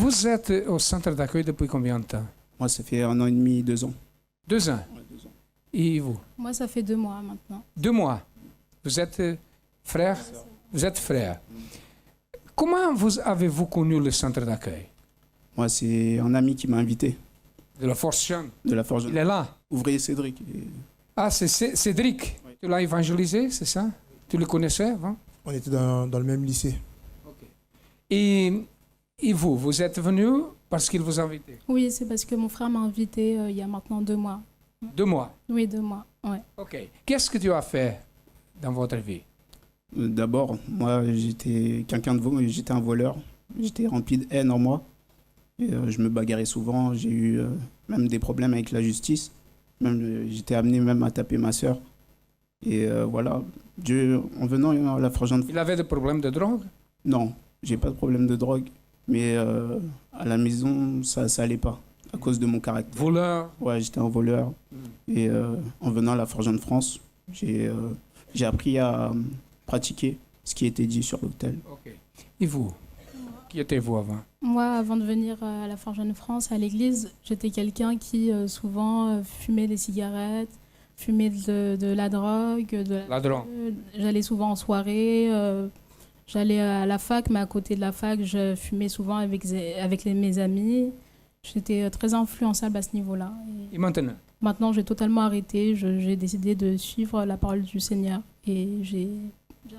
Vous êtes au centre d'accueil depuis combien de temps? Moi, ça fait 1 an et demi, 2 ans. 2 ans. Ouais, 2 ans. Et vous? Moi, ça fait 2 mois maintenant. 2 mois. Vous êtes frère? Vous êtes frère. Comment avez-vous connu le centre d'accueil? Moi, c'est un ami qui m'a invité De la Force Jeune. de la Forge. Il est là. Ouvrier Cédric. Ah, c'est Cédric. Oui. Tu l'as évangélisé, c'est ça? Tu le connaissais avant? On était dans le même lycée. Et vous êtes venu parce qu'il vous a invité? Oui, c'est parce que mon frère m'a invité il y a maintenant 2 mois. 2 mois. Oui, 2 mois, ouais. OK. Qu'est-ce que tu as fait dans votre vie? D'abord, moi, j'étais j'étais un voleur. J'étais rempli de haine en moi. Et, je me bagarrais souvent. J'ai eu même des problèmes avec la justice. Même, j'étais amené même à taper ma sœur. Et voilà, Dieu, en venant à la Forge. Il avait des problèmes de drogue? Non, j'ai pas de problème de drogue. Mais à la maison, ça allait pas. À cause de mon caractère. Voleur? Ouais, j'étais un voleur. Et en venant à la Forge de France, j'ai appris à pratiquer ce qui était dit sur l'autel. OK. Et vous? Qui étiez-vous avant? Moi, avant de venir à la Forge Jeune France, à l'église, j'étais quelqu'un qui souvent fumait des cigarettes, fumait de la drogue. La drogue. J'allais souvent en soirée. J'allais à la fac, mais à côté de la fac, je fumais souvent avec mes amis. J'étais très influençable à ce niveau-là. Et maintenant? Maintenant, j'ai totalement arrêté. J'ai décidé de suivre la parole du Seigneur. Et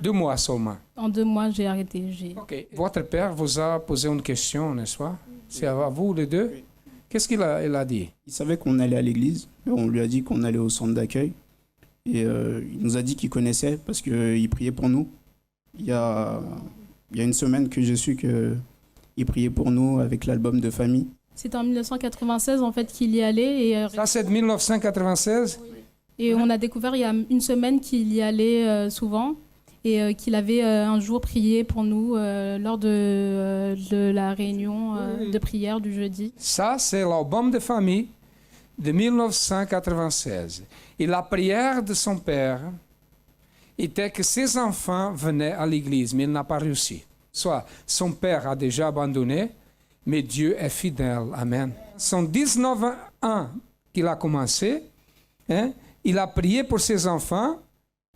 2 mois seulement. en 2 mois, j'ai arrêté. OK. Votre père vous a posé une question, n'est-ce pas? C'est à vous les deux? Oui. Qu'est-ce qu'il a dit? Il savait qu'on allait à l'église. On lui a dit qu'on allait au centre d'accueil. Et il nous a dit qu'il connaissait parce qu'il priait pour nous. Il y a 1 semaine que j'ai su qu'il priait pour nous avec l'album de famille. C'est en 1996 en fait qu'il y allait Ça, c'est de 1996? et on a découvert il y a 1 semaine qu'il y allait souvent et qu'il avait un jour prié pour nous lors de la réunion de prière du jeudi. Ça, c'est l'album de famille de 1996. Et la prière de son père était que ses enfants venaient à l'église, mais il n'a pas réussi. Soit son père a déjà abandonné, mais Dieu est fidèle. Amen. Son 19 ans qu'il a commencé, hein, il a prié pour ses enfants.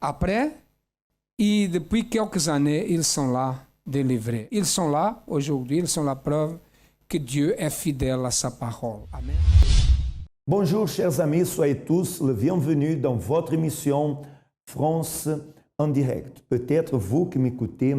Après, et depuis quelques années, ils sont là, délivrés. Ils sont là aujourd'hui, ils sont la preuve que Dieu est fidèle à sa parole. Amen. Bonjour chers amis, soyez tous le bienvenue dans votre émission France en direct. Peut-être vous qui m'écoutez,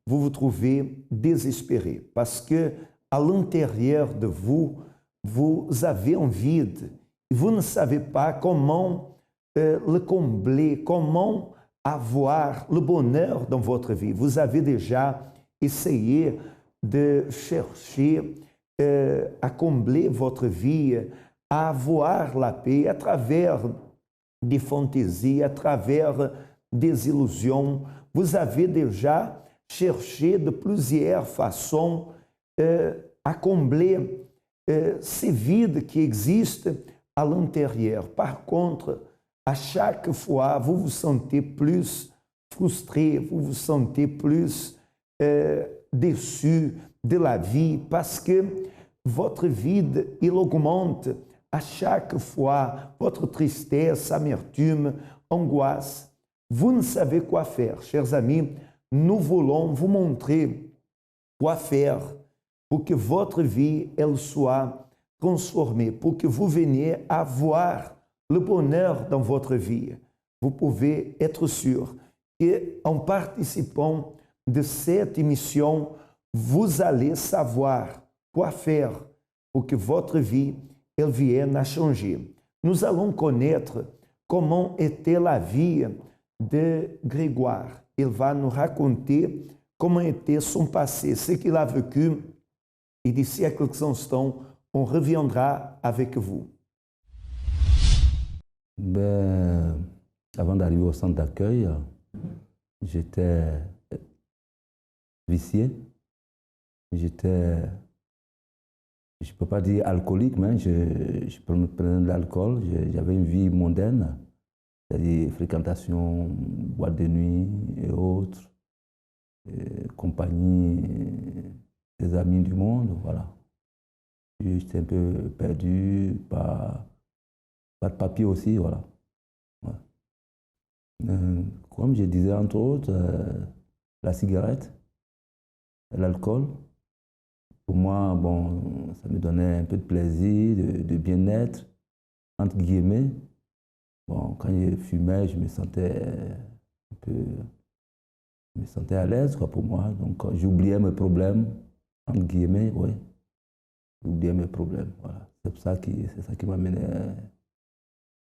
vous vous trouvez désespéré parce que à l'intérieur de vous, vous avez un vide. Vous ne savez pas comment le combler, comment avoir le bonheur dans votre vie. Vous avez déjà essayé de chercher à combler votre vie, à avoir la paix à travers des fantaisies, à travers des illusions. Vous avez déjà cherché de plusieurs façons à combler ces vides qui existent à l'intérieur. Par contre, à chaque fois, vous vous sentez plus frustré, vous vous sentez plus déçu de la vie parce que votre vide, il augmente à chaque fois, votre tristesse, amertume, angoisse. Vous ne savez quoi faire. Chers amis, nous voulons vous montrer quoi faire pour que votre vie elle soit transformée, pour que vous veniez avoir le bonheur dans votre vie. Vous pouvez être sûr qu'en participant de cette émission, vous allez savoir quoi faire pour que votre vie elle vienne à changer. Nous allons connaître comment était la vie de Grégoire. Il va nous raconter comment était son passé, ce qu'il a vécu. Et d'ici à quelques instants, on reviendra avec vous. Avant d'arriver au centre d'accueil, j'étais vicié. J'étais, je ne peux pas dire alcoolique, mais je prenais de l'alcool. J'avais une vie mondaine, c'est-à-dire fréquentation, boîte de nuit et autres, et compagnie des amis du monde, voilà. J'étais un peu perdu, pas de papier aussi, voilà. Ouais. Comme je disais, entre autres, la cigarette, l'alcool. Pour moi, bon, ça me donnait un peu de plaisir, de bien-être, entre guillemets. Bon, quand je fumais, je me sentais un peu, je me sentais à l'aise, quoi, pour moi. Donc, j'oubliais mes problèmes, entre guillemets, oui. J'oubliais mes problèmes, voilà. C'est ça qui m'amenait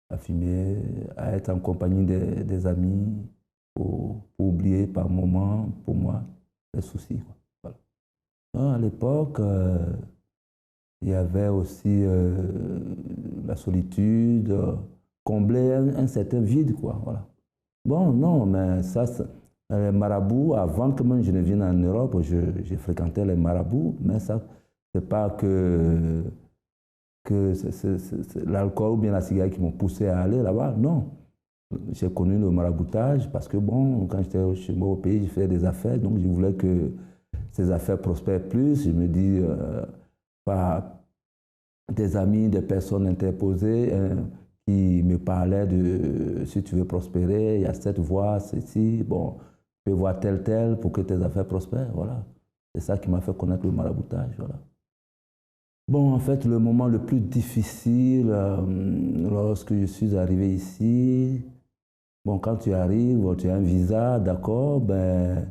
à fumer, à être en compagnie des amis, pour oublier par moment, pour moi, les soucis, quoi. Voilà. À l'époque, il y avait aussi la solitude, combler un certain vide, quoi, voilà. Bon, non, mais ça, les marabouts, avant que même je ne vienne en Europe, j'ai fréquenté les marabouts, mais ça, c'est pas que c'est l'alcool ou bien la cigarette qui m'ont poussé à aller là-bas, non. J'ai connu le maraboutage parce que, bon, quand j'étais chez moi au pays, j'ai fait des affaires, donc je voulais que ces affaires prospèrent plus. Je me dis, par des amis, des personnes interposées qui me parlaient de si tu veux prospérer, il y a cette voie, ceci, bon, tu peux voir tel pour que tes affaires prospèrent, voilà. C'est ça qui m'a fait connaître le maraboutage, voilà. Bon, en fait, le moment le plus difficile, lorsque je suis arrivé ici, bon, quand tu arrives, tu as un visa, d'accord, ben,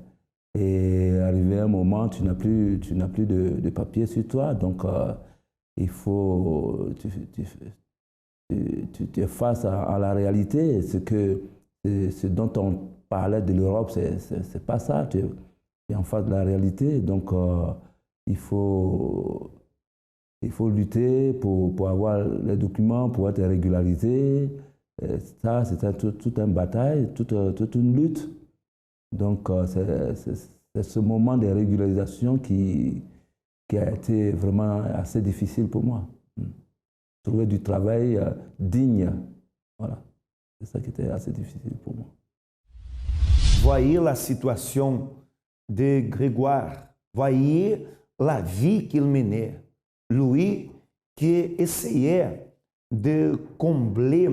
et arrivé un moment, tu n'as plus de papier sur toi, donc il faut, tu es face à la réalité, ce dont on parlait de l'Europe, c'est pas ça, tu es en face de la réalité, donc il faut lutter pour avoir les documents, pour être régularisé. Ça, c'était toute une bataille, toute une lutte. Donc, c'est ce moment de régularisation qui a été vraiment assez difficile pour moi. Trouver du travail digne, voilà. C'est ça qui était assez difficile pour moi. Voyez la situation de Grégoire, voyez la vie qu'il menait. Lui qui essayait de combler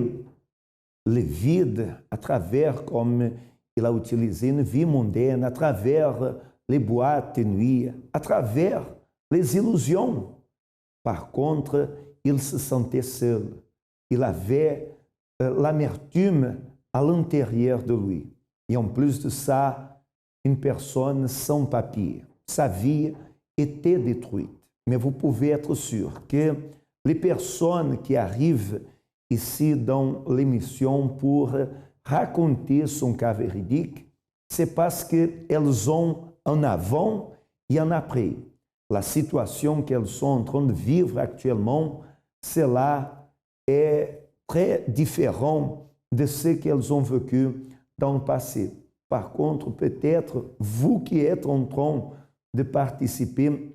le vide à travers, comme il a utilisé une vie mondaine, à travers les boîtes de nuit, à travers les illusions. Par contre, il se sentait seul. Il avait l'amertume à l'intérieur de lui. Et en plus de ça, une personne sans papier. Sa vie était détruite. Mais vous pouvez être sûr que les personnes qui arrivent ici dans l'émission pour raconter son cas véridique, c'est parce qu'elles ont un avant et un après. La situation qu'elles sont en train de vivre actuellement, cela est très différent de ce qu'elles ont vécu dans le passé. Par contre, peut-être, vous qui êtes en train de participer,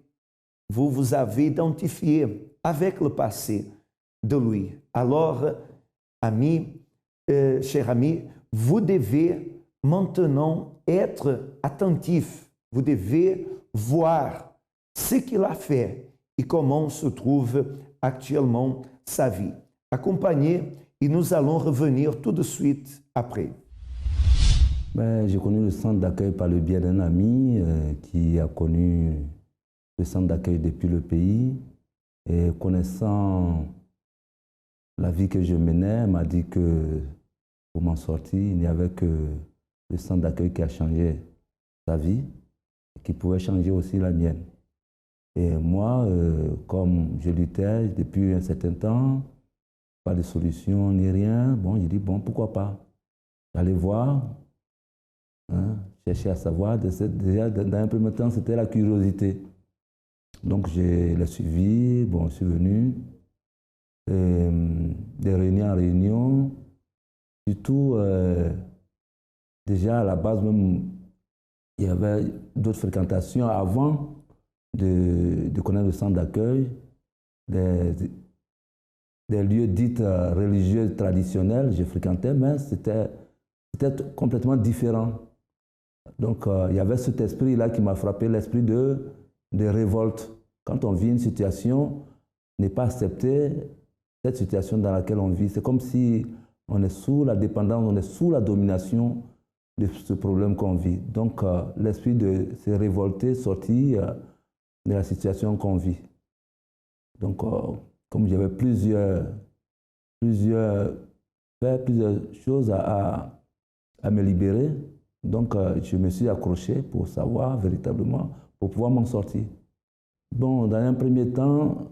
vous vous avez identifié avec le passé de lui. Alors, amis, chers amis, vous devez maintenant être attentif. Vous devez voir ce qu'il a fait et comment se trouve actuellement sa vie. Accompagnez et nous allons revenir tout de suite après. Ben, j'ai connu le centre d'accueil par le biais d'un ami qui a connu le centre d'accueil depuis le pays, et connaissant la vie que je menais, m'a dit que pour m'en sortir, il n'y avait que le centre d'accueil qui a changé sa vie, et qui pouvait changer aussi la mienne. Et moi, comme je luttais depuis un certain temps, pas de solution ni rien, bon, j'ai dit, bon, pourquoi pas? J'allais voir, hein, chercher à savoir. Déjà, dans un premier temps, c'était la curiosité. Donc, je l'ai suivi, bon, je suis venu, de réunion en réunion. Surtout, déjà, à la base même, il y avait d'autres fréquentations avant de connaître le centre d'accueil, des lieux dits religieux traditionnels, je fréquentais, mais c'était complètement différent. Donc, il y avait cet esprit-là qui m'a frappé, l'esprit de révolte. Quand on vit une situation, ne pas accepter cette situation dans laquelle on vit. C'est comme si on est sous la dépendance, on est sous la domination de ce problème qu'on vit. Donc, l'esprit de se révolter, sortir de la situation qu'on vit. Donc, comme j'avais plusieurs choses à me libérer, donc je me suis accroché pour savoir véritablement, pour pouvoir m'en sortir. Bon, dans un premier temps,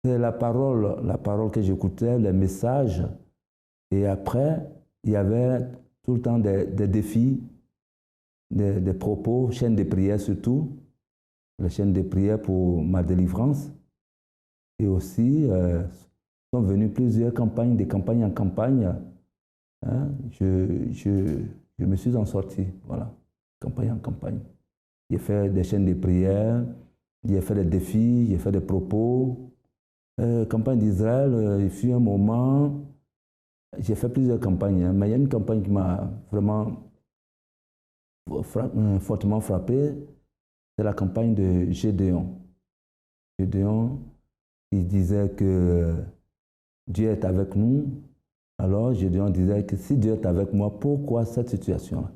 c'est la parole que j'écoutais, les messages. Et après, il y avait tout le temps des défis, des propos, chaînes de prière surtout, les chaînes de prière pour ma délivrance. Et aussi, sont venues plusieurs campagnes, de campagne en campagne. Hein, je me suis en sorti, voilà, campagne en campagne. J'ai fait des chaînes de prière, j'ai fait des défis, j'ai fait des propos. Campagne d'Israël, il fut un moment, j'ai fait plusieurs campagnes, hein, mais il y a une campagne qui m'a vraiment fortement frappé, c'est la campagne de Gédéon. Gédéon, il disait que Dieu est avec nous. Alors Gédéon disait que si Dieu est avec moi, pourquoi cette situation-là?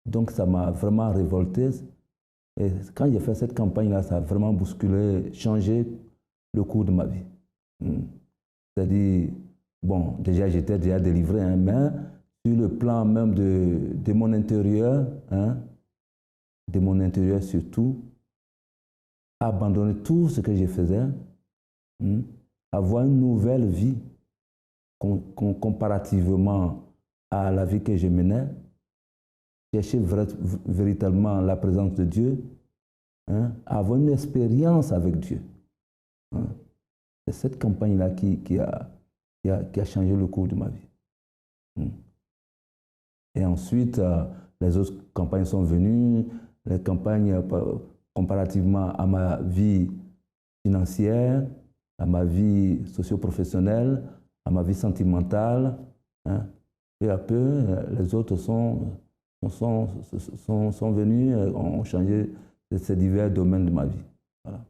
Donc ça m'a vraiment révolté. Et quand j'ai fait cette campagne-là, ça a vraiment bousculé, changé le cours de ma vie. C'est-à-dire, bon, déjà j'étais déjà délivré, hein, mais sur le plan même de mon intérieur, hein, de mon intérieur surtout, abandonner tout ce que je faisais, avoir une nouvelle vie comparativement à la vie que je menais, chercher véritablement la présence de Dieu, hein, avoir une expérience avec Dieu. Hein. C'est cette campagne-là qui a changé le cours de ma vie. Et ensuite, les autres campagnes sont venues, les campagnes comparativement à ma vie financière, à ma vie socio-professionnelle, à ma vie sentimentale. Hein. Peu à peu, les autres sont venus, ont changé ces divers domaines de ma vie. Voilà.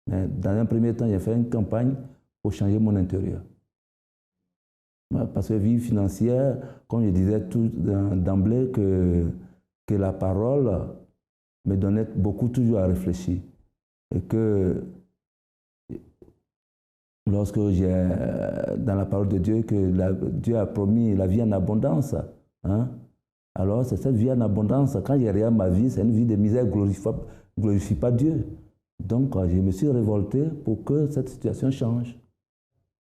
Mais dans un premier temps, j'ai fait une campagne pour changer mon intérieur. Parce que vie financière, comme je disais tout d'emblée, que la parole me donnait beaucoup toujours à réfléchir. Et que lorsque j'ai dans la parole de Dieu, que Dieu a promis la vie en abondance, hein, alors c'est cette vie en abondance. Quand je regarde ma vie, c'est une vie de misère, glorifie pas Dieu. Donc je me suis révolté pour que cette situation change.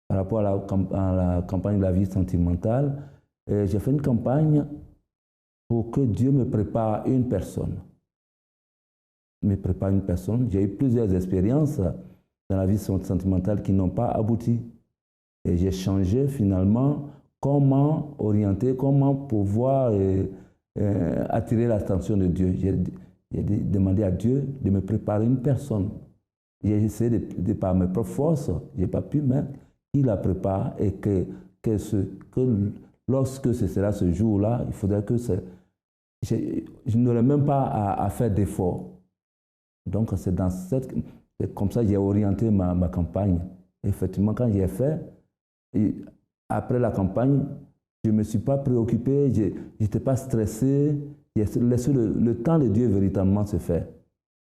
Par rapport à la campagne de la vie sentimentale, j'ai fait une campagne pour que Dieu me prépare une personne. J'ai eu plusieurs expériences dans la vie sentimentale qui n'ont pas abouti. Et j'ai changé finalement comment orienter, comment pouvoir attirer l'attention de Dieu. J'ai demandé à Dieu de me préparer une personne. J'ai essayé de par mes propres forces, je n'ai pas pu, mais qu'il la prépare et que lorsque ce sera ce jour-là, il faudrait que je n'aurai même pas à faire d'efforts. Donc c'est comme ça que j'ai orienté ma campagne. Effectivement, quand j'ai fait, et après la campagne, je ne me suis pas préoccupé, je n'étais pas stressé, j'ai laissé le temps de Dieu véritablement se faire.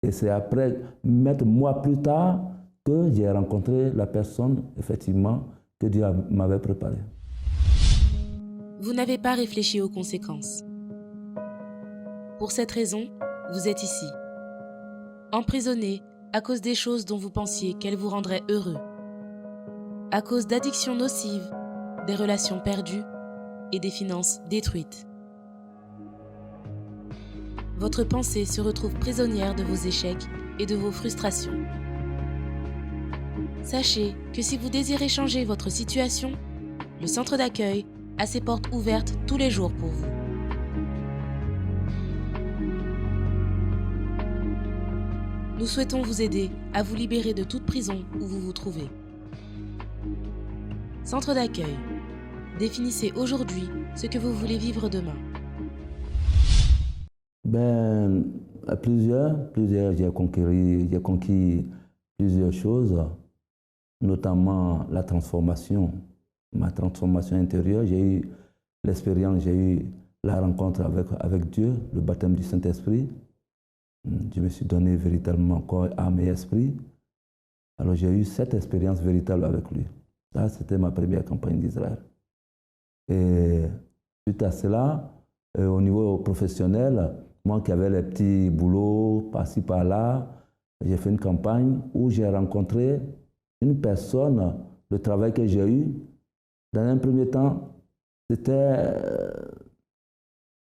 Et c'est après, mois plus tard, que j'ai rencontré la personne, effectivement, que Dieu m'avait préparée. Vous n'avez pas réfléchi aux conséquences. Pour cette raison, vous êtes ici, emprisonné à cause des choses dont vous pensiez qu'elles vous rendraient heureux, à cause d'addictions nocives, des relations perdues et des finances détruites. Votre pensée se retrouve prisonnière de vos échecs et de vos frustrations. Sachez que si vous désirez changer votre situation, le centre d'accueil a ses portes ouvertes tous les jours pour vous. Nous souhaitons vous aider à vous libérer de toute prison où vous vous trouvez. Centre d'accueil. Définissez aujourd'hui ce que vous voulez vivre demain. À plusieurs, j'ai conquis plusieurs choses. notamment la transformation, ma transformation intérieure. J'ai eu l'expérience, j'ai eu la rencontre avec Dieu, le baptême du Saint-Esprit. Je me suis donné véritablement corps, âme et esprit. Alors j'ai eu cette expérience véritable avec lui. Ça, c'était ma première campagne d'Israël. Et suite à cela, au niveau professionnel, moi qui avais les petits boulots par-ci par-là, j'ai fait une campagne où j'ai rencontré une personne. Le travail que j'ai eu, dans un premier temps, c'était...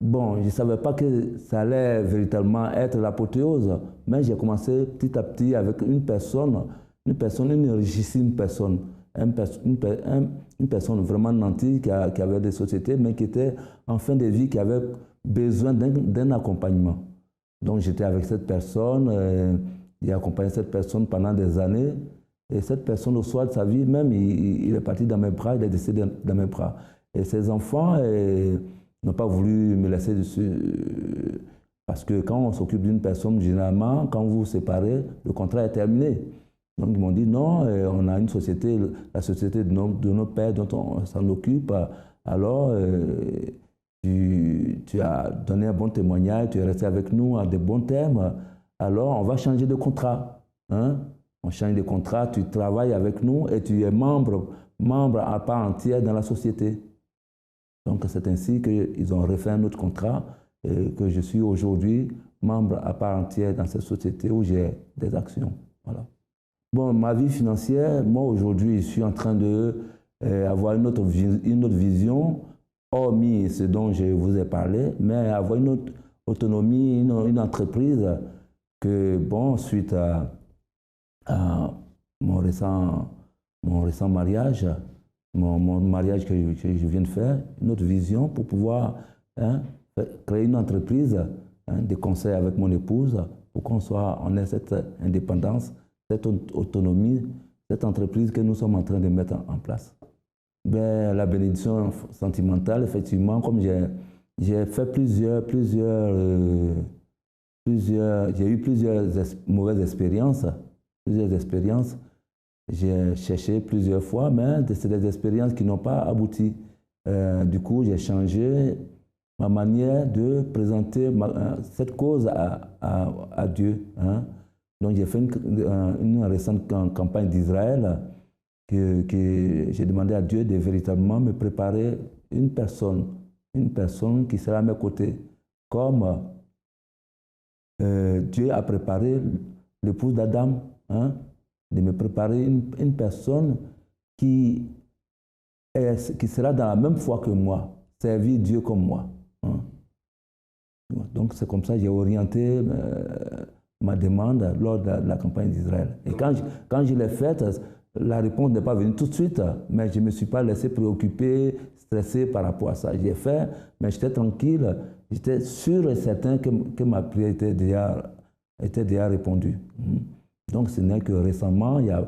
Bon, je ne savais pas que ça allait véritablement être l'apothéose, mais j'ai commencé petit à petit avec une richissime personne, une personne vraiment nantie qui avait des sociétés, mais qui était en fin de vie, qui avait besoin d'un accompagnement. Donc j'étais avec cette personne, j'ai accompagné cette personne pendant des années, et cette personne, au soir de sa vie, même, il est parti dans mes bras, il est décédé dans mes bras. Et ses enfants n'ont pas voulu me laisser dessus, parce que quand on s'occupe d'une personne, généralement, quand vous vous séparez, le contrat est terminé. Donc ils m'ont dit non, on a une société, la société de nos pères dont on s'en occupe, alors tu as donné un bon témoignage, tu es resté avec nous à de bons termes, alors on va changer de contrat. Hein? On change de contrat, tu travailles avec nous et tu es membre à part entière dans la société. Donc c'est ainsi qu'ils ont refait un autre contrat et que je suis aujourd'hui membre à part entière dans cette société où j'ai des actions. Voilà. Bon, ma vie financière, moi aujourd'hui, je suis en train d'avoir une autre vision, hormis ce dont je vous ai parlé, mais avoir une autre autonomie, une entreprise que, bon, suite à mon récent mariage, mon mariage que je viens de faire, une autre vision pour pouvoir créer une entreprise de conseil avec mon épouse pour on ait cette indépendance, cette autonomie, cette entreprise que nous sommes en train de mettre en place. Ben, la bénédiction sentimentale, effectivement, comme j'ai fait j'ai eu plusieurs mauvaises expériences, j'ai cherché plusieurs fois, mais c'est des expériences qui n'ont pas abouti. Du coup, j'ai changé ma manière de présenter cette cause à Dieu. Hein. Donc, j'ai fait une récente campagne d'Israël que j'ai demandé à Dieu de véritablement me préparer une personne qui sera à mes côtés, comme Dieu a préparé l'épouse d'Adam, hein, de me préparer une personne qui sera dans la même foi que moi, servir Dieu comme moi. Hein. Donc c'est comme ça que j'ai orienté ma demande lors de la campagne d'Israël. Et quand je l'ai faite, la réponse n'est pas venue tout de suite, mais je ne me suis pas laissé préoccuper, stressé par rapport à ça. J'ai fait, mais j'étais tranquille, j'étais sûr et certain que ma prière était déjà répondue. Donc ce n'est que récemment, il y a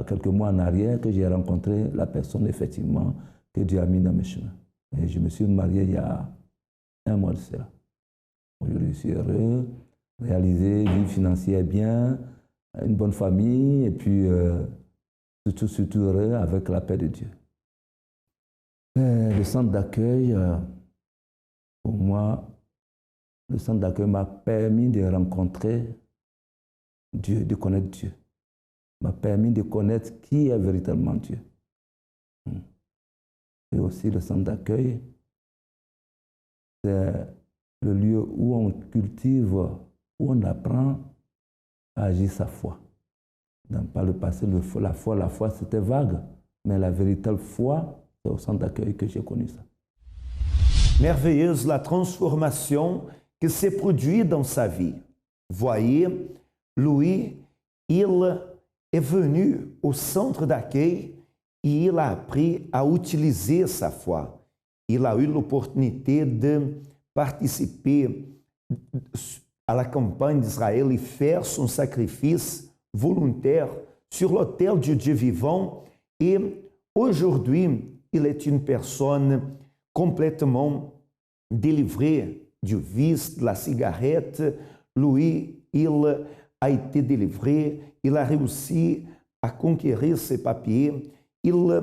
quelques mois en arrière, que j'ai rencontré la personne effectivement que Dieu a mis dans mes chemins. Et je me suis marié il y a un mois de cela. Aujourd'hui, je suis heureux, réalisé, vie financière bien, une bonne famille, et puis surtout heureux avec la paix de Dieu. Le centre d'accueil, pour moi, le centre d'accueil m'a permis de rencontrer Dieu, de connaître Dieu. M'a permis de connaître qui est véritablement Dieu. Et aussi le centre d'accueil, c'est le lieu où on cultive, où on apprend à agir sa foi. Par le passé, la foi c'était vague, mais la véritable foi, c'est au centre d'accueil que j'ai connu ça. Merveilleuse la transformation qui s'est produite dans sa vie. Voyez, Louis, il est venu au centre d'accueil et il a appris à utiliser sa foi. Il a eu l'opportunité de participer à la campagne d'Israël et faire son sacrifice volontaire sur l'autel du Dieu vivant. Et aujourd'hui, il est une personne complètement délivrée du vice, de la cigarette. Louis, il a été délivré, il a réussi à conquérir ces papiers, il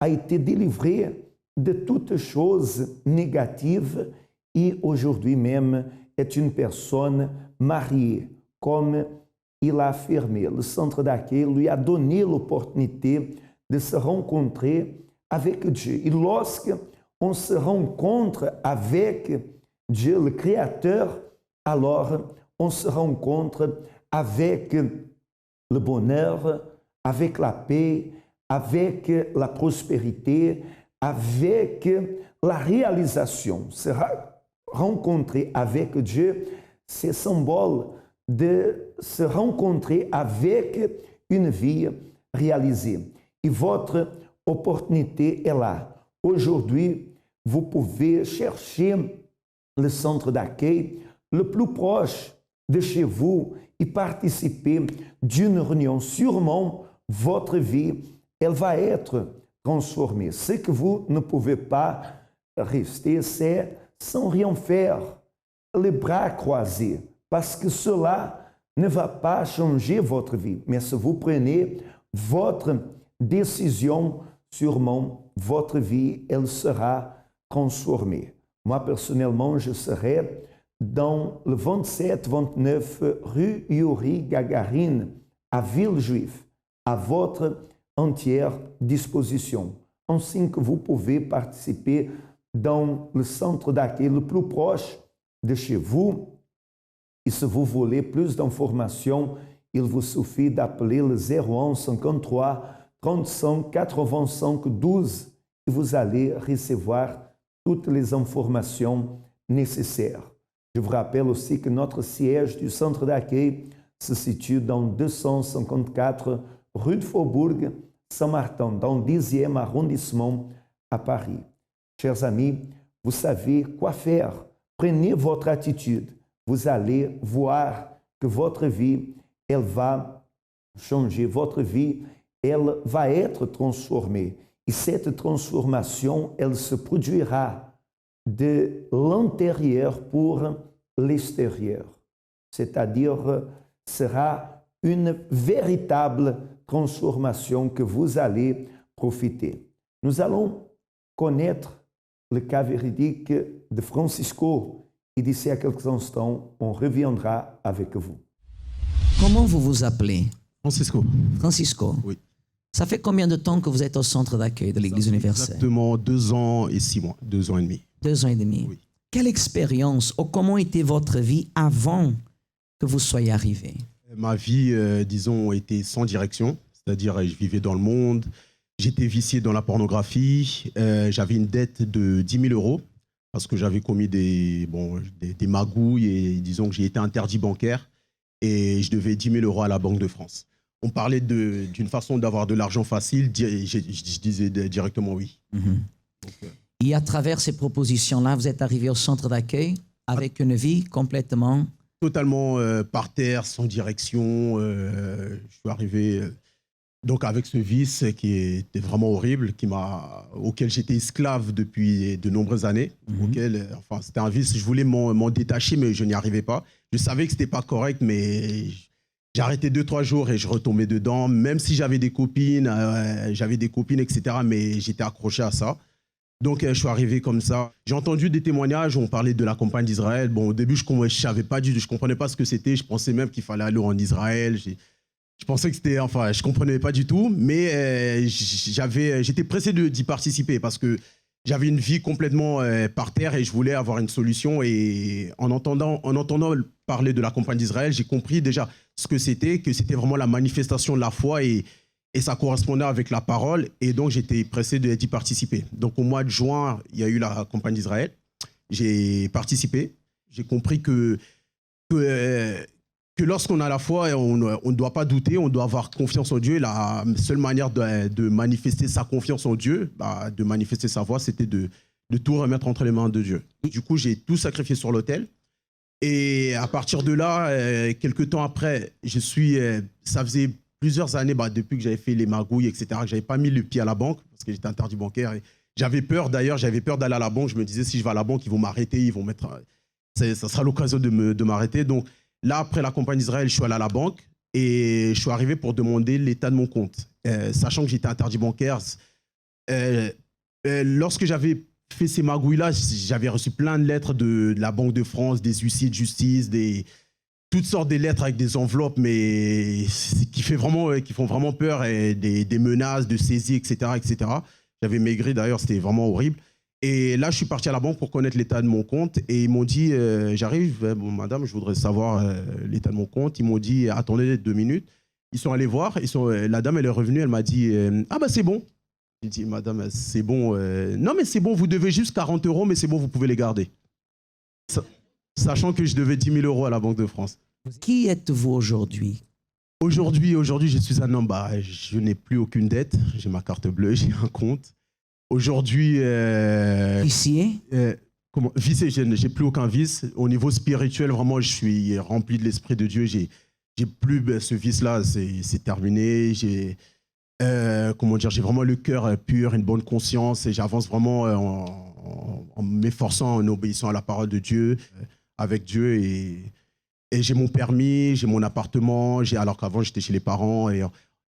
a été délivré de toutes choses négatives et aujourd'hui même est une personne mariée, comme il a affirmé. Le centre d'accueil lui a donné l'opportunité de se rencontrer avec Dieu. Et lorsque on se rencontre avec Dieu, le Créateur, alors on se rencontre avec le bonheur, avec la paix, avec la prospérité, avec la réalisation. Se rencontrer avec Dieu, c'est symbole de se rencontrer avec une vie réalisée. Et votre opportunité est là. Aujourd'hui, vous pouvez chercher le centre d'accueil le plus proche de chez vous et participer d'une réunion. Sûrement, votre vie, elle va être transformée. Ce que vous ne pouvez pas rester, c'est sans rien faire, les bras croisés, parce que cela ne va pas changer votre vie. Mais si vous prenez votre décision, sûrement, votre vie, elle sera transformée. Moi, personnellement, je serai dans le 27-29 rue Yuri Gagarin, à Villejuif, à votre entière disposition. Ainsi que vous pouvez participer dans le centre d'accueil le plus proche de chez vous. Et si vous voulez plus d'informations, il vous suffit d'appeler le 01 53 35 85 12 et vous allez recevoir toutes les informations nécessaires. Je vous rappelle aussi que notre siège du centre d'accueil se situe dans 254 rue de Faubourg, Saint-Martin, dans le 10e arrondissement à Paris. Chers amis, vous savez quoi faire. Prenez votre attitude. Vous allez voir que votre vie, elle va changer. Votre vie, elle va être transformée. Et cette transformation, elle se produira de l'intérieur pour l'extérieur. C'est-à-dire, sera une véritable transformation que vous allez profiter. Nous allons connaître le cas véridique de Francisco et d'ici à quelques instants, on reviendra avec vous. Comment vous vous appelez? Francisco. Francisco. Oui. Ça fait combien de temps que vous êtes au centre d'accueil de l'Église universelle? Exactement 2 ans et 6 mois, 2 ans et demi. 2 ans et demi. Oui. Quelle expérience ou comment était votre vie avant que vous soyez arrivé? Ma vie, disons, était sans direction, c'est-à-dire je vivais dans le monde, j'étais vicié dans la pornographie, j'avais une dette de 10 000 euros parce que j'avais commis des magouilles et disons que j'ai été interdit bancaire et je devais 10 000 euros à la Banque de France. On parlait d'une façon d'avoir de l'argent facile, je disais directement oui. Mm-hmm. Donc, et à travers ces propositions-là, vous êtes arrivé au centre d'accueil avec une vie complètement... Totalement par terre, sans direction. Je suis arrivé donc avec ce vice qui était vraiment horrible, auquel j'étais esclave depuis de nombreuses années. Mm-hmm. C'était un vice, je voulais m'en détacher, mais je n'y arrivais pas. Je savais que ce n'était pas correct, mais j'ai arrêté 2-3 jours et je retombais dedans. Même si j'avais des copines, etc., mais j'étais accroché à ça. Donc, je suis arrivé comme ça. J'ai entendu des témoignages, on parlait de la campagne d'Israël. Bon, au début, je ne comprenais pas ce que c'était. Je pensais même qu'il fallait aller en Israël. Je pensais que c'était... Enfin, je ne comprenais pas du tout. Mais j'étais pressé d'y participer parce que j'avais une vie complètement par terre et je voulais avoir une solution. Et en entendant parler de la campagne d'Israël, j'ai compris déjà ce que c'était vraiment la manifestation de la foi et ça correspondait avec la parole, et donc j'étais pressé d'y participer. Donc au mois de juin, il y a eu la campagne d'Israël. J'ai participé. J'ai compris que lorsqu'on a la foi, on ne doit pas douter, on doit avoir confiance en Dieu. La seule manière de manifester sa confiance en Dieu, de manifester sa foi, c'était de tout remettre entre les mains de Dieu. Du coup, j'ai tout sacrifié sur l'autel. Et à partir de là, quelques temps après, ça faisait plusieurs années, depuis que j'avais fait les magouilles, etc., que je n'avais pas mis le pied à la banque, parce que j'étais interdit bancaire. Et j'avais peur d'aller à la banque. Je me disais, si je vais à la banque, ils vont m'arrêter, ça sera l'occasion de m'arrêter. Donc là, après la campagne d'Israël, je suis allé à la banque. Et je suis arrivé pour demander l'état de mon compte. Sachant que j'étais interdit bancaire, lorsque j'avais fait ces magouilles-là, j'avais reçu plein de lettres de la Banque de France, des huissiers de justice, toutes sortes de lettres avec des enveloppes, mais qui font vraiment peur, et des menaces de saisie, etc., etc. J'avais maigri d'ailleurs, c'était vraiment horrible. Et là, je suis parti à la banque pour connaître l'état de mon compte. Et ils m'ont dit, j'arrive, bon, madame, je voudrais savoir l'état de mon compte. Ils m'ont dit, attendez 2 minutes. Ils sont allés voir. La dame, elle est revenue, elle m'a dit, ah bah c'est bon. J'ai dit, madame, c'est bon. Non, mais c'est bon, vous devez juste 40 €, mais c'est bon, vous pouvez les garder. Sachant que je devais 10 000 € à la Banque de France. Qui êtes-vous aujourd'hui? Aujourd'hui, je suis un homme. Je n'ai plus aucune dette. J'ai ma carte bleue, j'ai un compte. Aujourd'hui, Vicié? Vicié, je n'ai plus aucun vice. Au niveau spirituel, vraiment, je suis rempli de l'Esprit de Dieu. J'ai plus ce vice-là, c'est terminé. J'ai vraiment le cœur pur, une bonne conscience, et j'avance vraiment en m'efforçant, en obéissant à la parole de Dieu, avec Dieu. Et j'ai mon permis, j'ai mon appartement, alors qu'avant j'étais chez les parents.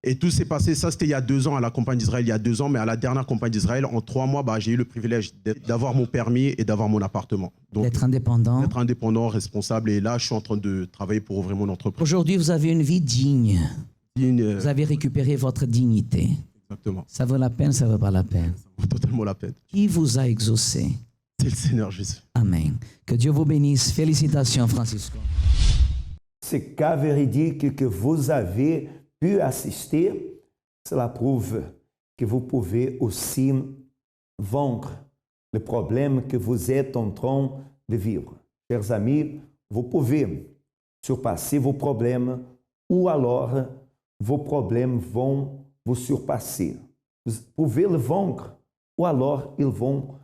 Et tout s'est passé, ça c'était il y a 2 ans à la campagne d'Israël, il y a 2 ans, mais à la dernière campagne d'Israël, en 3 mois, j'ai eu le privilège d'avoir mon permis et d'avoir mon appartement. D'être indépendant. D'être indépendant, responsable, et là je suis en train de travailler pour ouvrir mon entreprise. Aujourd'hui, vous avez une vie digne. Vous avez récupéré votre dignité. Exactement. Ça vaut la peine, ça ne vaut pas la peine. Ça vaut totalement la peine. Qui vous a exaucé? C'est le Seigneur Jésus. Amen. Que Dieu vous bénisse. Félicitations, Francisco. Ce cas véridique que vous avez pu assister, cela prouve que vous pouvez aussi vaincre le problème que vous êtes en train de vivre. Chers amis, vous pouvez surpasser vos problèmes ou alors vos problèmes vont vous surpasser. Vous pouvez le vaincre ou alors ils vont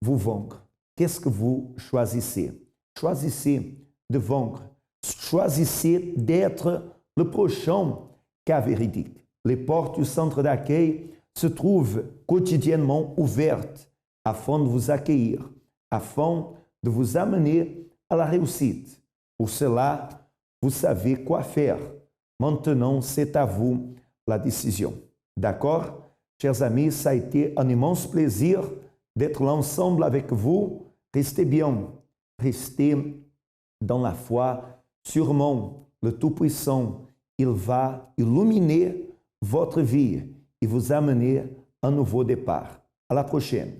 vous vaincre. Qu'est-ce que vous choisissez? Choisissez de vaincre. Choisissez d'être le prochain cas véridique. Les portes du centre d'accueil se trouvent quotidiennement ouvertes afin de vous accueillir, afin de vous amener à la réussite. Pour cela, vous savez quoi faire. Maintenant, c'est à vous la décision. D'accord? Chers amis, ça a été un immense plaisir d'être là ensemble avec vous. Restez bien, restez dans la foi. Sûrement, le Tout-Puissant, il va illuminer votre vie et vous amener à un nouveau départ. À la prochaine.